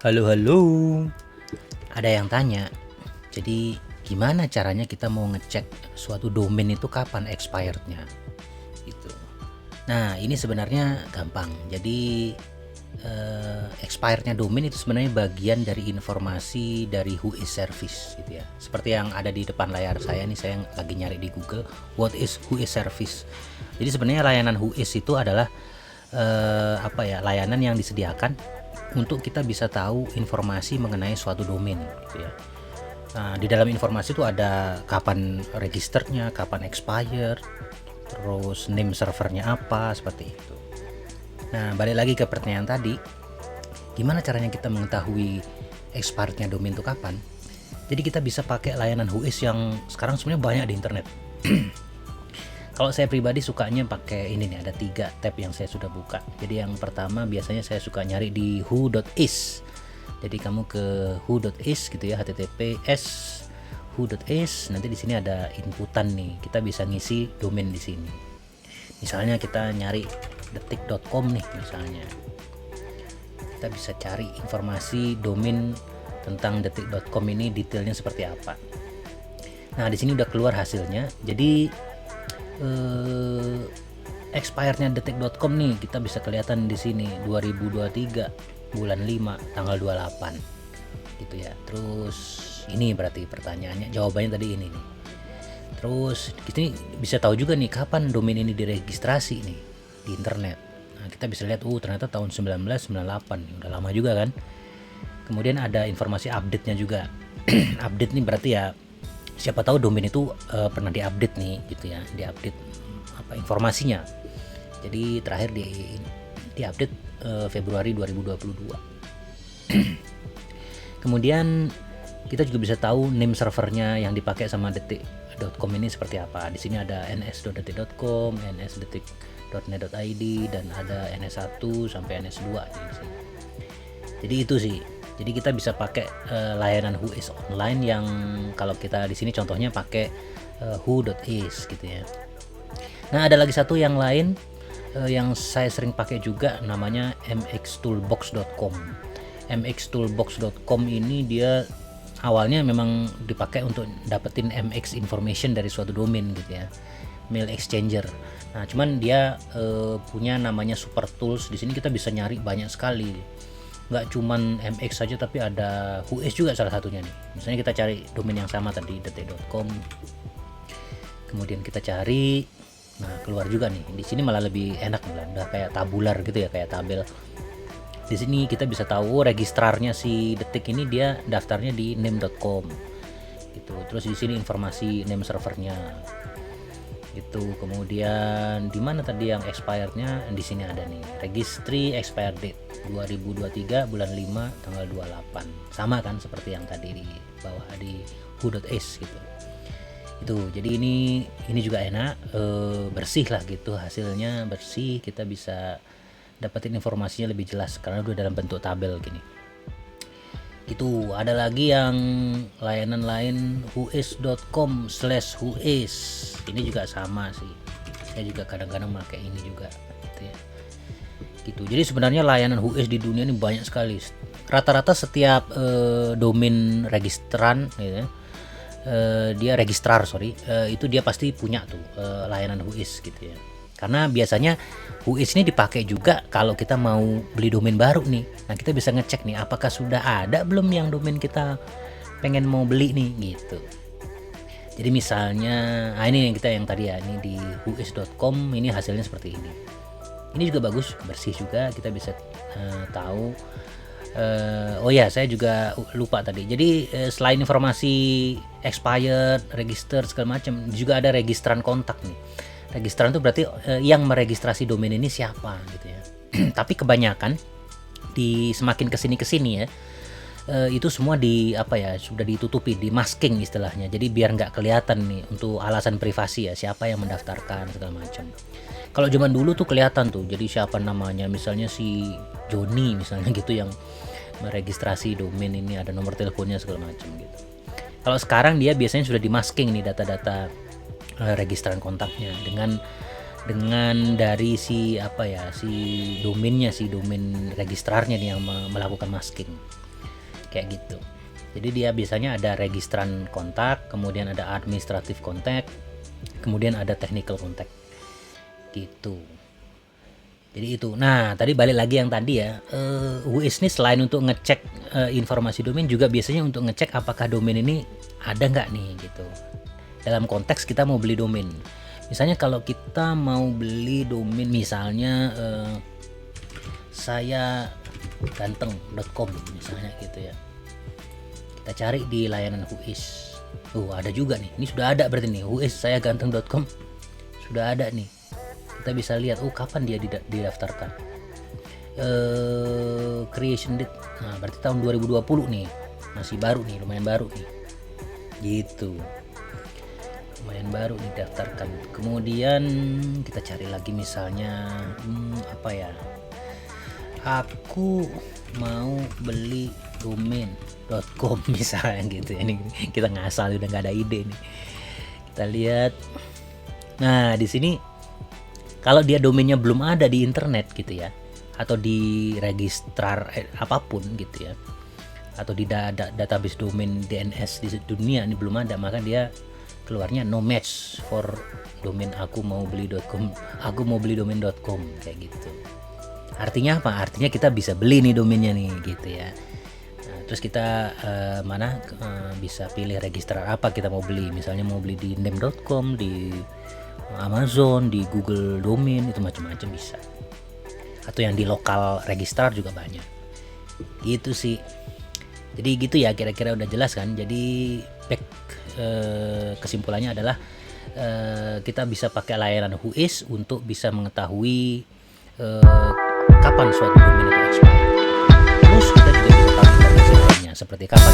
Halo, halo. Ada yang tanya, jadi gimana caranya kita mau ngecek suatu domain itu kapan expirednya? Gitu. Nah, ini sebenarnya gampang. Jadi expirednya domain itu sebenarnya bagian dari informasi dari Whois service gitu ya. Seperti yang ada di depan layar saya nih, saya lagi nyari di Google, what is Whois service. Jadi sebenarnya layanan Whois itu adalah layanan yang disediakan untuk kita bisa tahu informasi mengenai suatu domain gitu ya. Nah, di dalam informasi itu ada kapan registernya, kapan expire, terus name servernya apa, seperti itu. Nah, balik lagi ke pertanyaan tadi, gimana caranya kita mengetahui expirednya domain itu kapan? Jadi kita bisa pakai layanan Whois yang sekarang sebenarnya banyak di internet. Kalau saya pribadi sukanya pakai ini nih, ada 3 tab yang saya sudah buka. Jadi yang pertama biasanya saya suka nyari di who.is. Jadi kamu ke who.is gitu ya, https who.is. Nanti di sini ada inputan nih. Kita bisa ngisi domain di sini. Misalnya kita nyari detik.com nih misalnya. Kita bisa cari informasi domain tentang detik.com ini detailnya seperti apa. Nah, di sini udah keluar hasilnya. Jadi expirednya detik.com nih kita bisa kelihatan di sini 2023 bulan 5 tanggal 28 gitu ya. Terus ini berarti pertanyaannya, jawabannya tadi ini nih. Terus kita bisa tahu juga nih kapan domain ini diregistrasi nih di internet. Nah, kita bisa lihat ternyata tahun 1998 nih, udah lama juga kan. Kemudian ada informasi update-nya juga. Update nih berarti ya siapa tahu domain itu pernah diupdate nih gitu ya, diupdate informasinya. Jadi terakhir diupdate Februari 2022. Kemudian kita juga bisa tahu name servernya yang dipakai sama detik.com ini seperti apa. Di sini ada ns.detik.com, ns.detik.net.id, dan ada ns1 sampai ns2 di sini. Jadi itu sih. Jadi kita bisa pakai layanan Whois online yang kalau kita di sini contohnya pakai who.is gitu ya. Nah, ada lagi satu yang lain yang saya sering pakai juga, namanya mxtoolbox.com. mxtoolbox.com ini dia awalnya memang dipakai untuk dapetin MX information dari suatu domain gitu ya, mail exchanger. Nah, cuman dia punya namanya super tools. Di sini kita bisa nyari banyak sekali. Nggak cuman MX saja, tapi ada Whois juga salah satunya nih. Misalnya kita cari domain yang sama tadi, detik.com. Kemudian kita cari, nah keluar juga nih. Di sini malah lebih enak nih, udah kayak tabular gitu ya, kayak tabel. Di sini kita bisa tahu registrarnya si detik ini dia daftarnya di name.com gitu. Terus di sini informasi name servernya gitu. Kemudian di mana tadi yang expirednya, di sini ada nih, registry expired date 2023 bulan 5 tanggal 28. Sama kan seperti yang tadi di bawah di who.is gitu. Itu jadi ini juga enak, bersih lah gitu, hasilnya bersih, kita bisa dapetin informasinya lebih jelas karena udah dalam bentuk tabel gini. Itu ada lagi yang layanan lain, whois.com/whois. Ini juga sama sih, saya juga kadang-kadang pakai ini juga gitu ya. Gitu. Jadi sebenarnya layanan Whois di dunia ini banyak sekali. Rata-rata setiap domain registran gitu ya, dia registrar itu dia pasti punya tuh layanan Whois gitu ya. Karena biasanya Whois ini dipakai juga kalau kita mau beli domain baru nih. Nah, kita bisa ngecek nih apakah sudah ada belum yang domain kita pengen mau beli nih gitu. Jadi misalnya, ini yang kita yang tadi ya, ini di whois.com, ini hasilnya seperti ini. Ini juga bagus, bersih juga, kita bisa tahu. Saya juga lupa tadi. Jadi selain informasi expired, register segala macam, juga ada registran kontak nih. Registran itu berarti yang meregistrasi domain ini siapa gitu ya. Tapi kebanyakan semakin kesini ya, itu semua sudah ditutupi, di masking istilahnya. Jadi biar nggak kelihatan nih, untuk alasan privasi ya, siapa yang mendaftarkan segala macam. Kalau zaman dulu tuh kelihatan tuh, jadi siapa namanya, misalnya si Joni misalnya gitu yang meregistrasi domain ini, ada nomor teleponnya segala macam gitu. Kalau sekarang dia biasanya sudah di masking nih data-data registran kontaknya dengan dari si domainnya, si domain registrarnya nih yang melakukan masking. kayak gitu. Jadi dia biasanya ada registran kontak, kemudian ada administratif kontak, kemudian ada technical kontak gitu. Jadi itu. Nah, tadi balik lagi yang tadi ya, WHOIS ini selain untuk ngecek informasi domain, juga biasanya untuk ngecek apakah domain ini ada nggak nih gitu. Dalam konteks kita mau beli domain. Misalnya kalau kita mau beli domain, misalnya saya ganteng.com misalnya gitu ya. Kita cari di layanan WHOIS. Ada juga nih. Ini sudah ada berarti nih. WHOIS saya ganteng.com sudah ada nih. Kita bisa lihat kapan dia didaftarkan. Creation date. Nah, berarti tahun 2020 nih. Masih baru nih, lumayan baru nih. Gitu. Lumayan baru nih daftarkan. Kemudian kita cari lagi misalnya apa ya? Aku mau beli domain.com misalnya gitu ya. Ini kita ngasal, udah nggak ada ide nih. Kita lihat. Nah, di sini kalau dia domainnya belum ada di internet gitu ya, atau di registrar apapun gitu ya, atau di database domain DNS di dunia ini belum ada, maka dia keluarnya no match for domain aku mau beli.com, aku mau beli domain.com kayak gitu. Artinya apa? Artinya kita bisa beli nih domainnya nih gitu ya. Nah, terus kita bisa pilih registrar apa kita mau beli. Misalnya mau beli di name.com, di Amazon, di Google Domain, itu macam-macam bisa. Atau yang di lokal registrar juga banyak. Gitu sih. Jadi gitu ya, kira-kira udah jelas kan. Jadi kesimpulannya adalah kita bisa pakai layanan WHOIS untuk bisa mengetahui kapan suatu domain itu expired. Terus kita juga bisa tahu informasi lainnya seperti kapan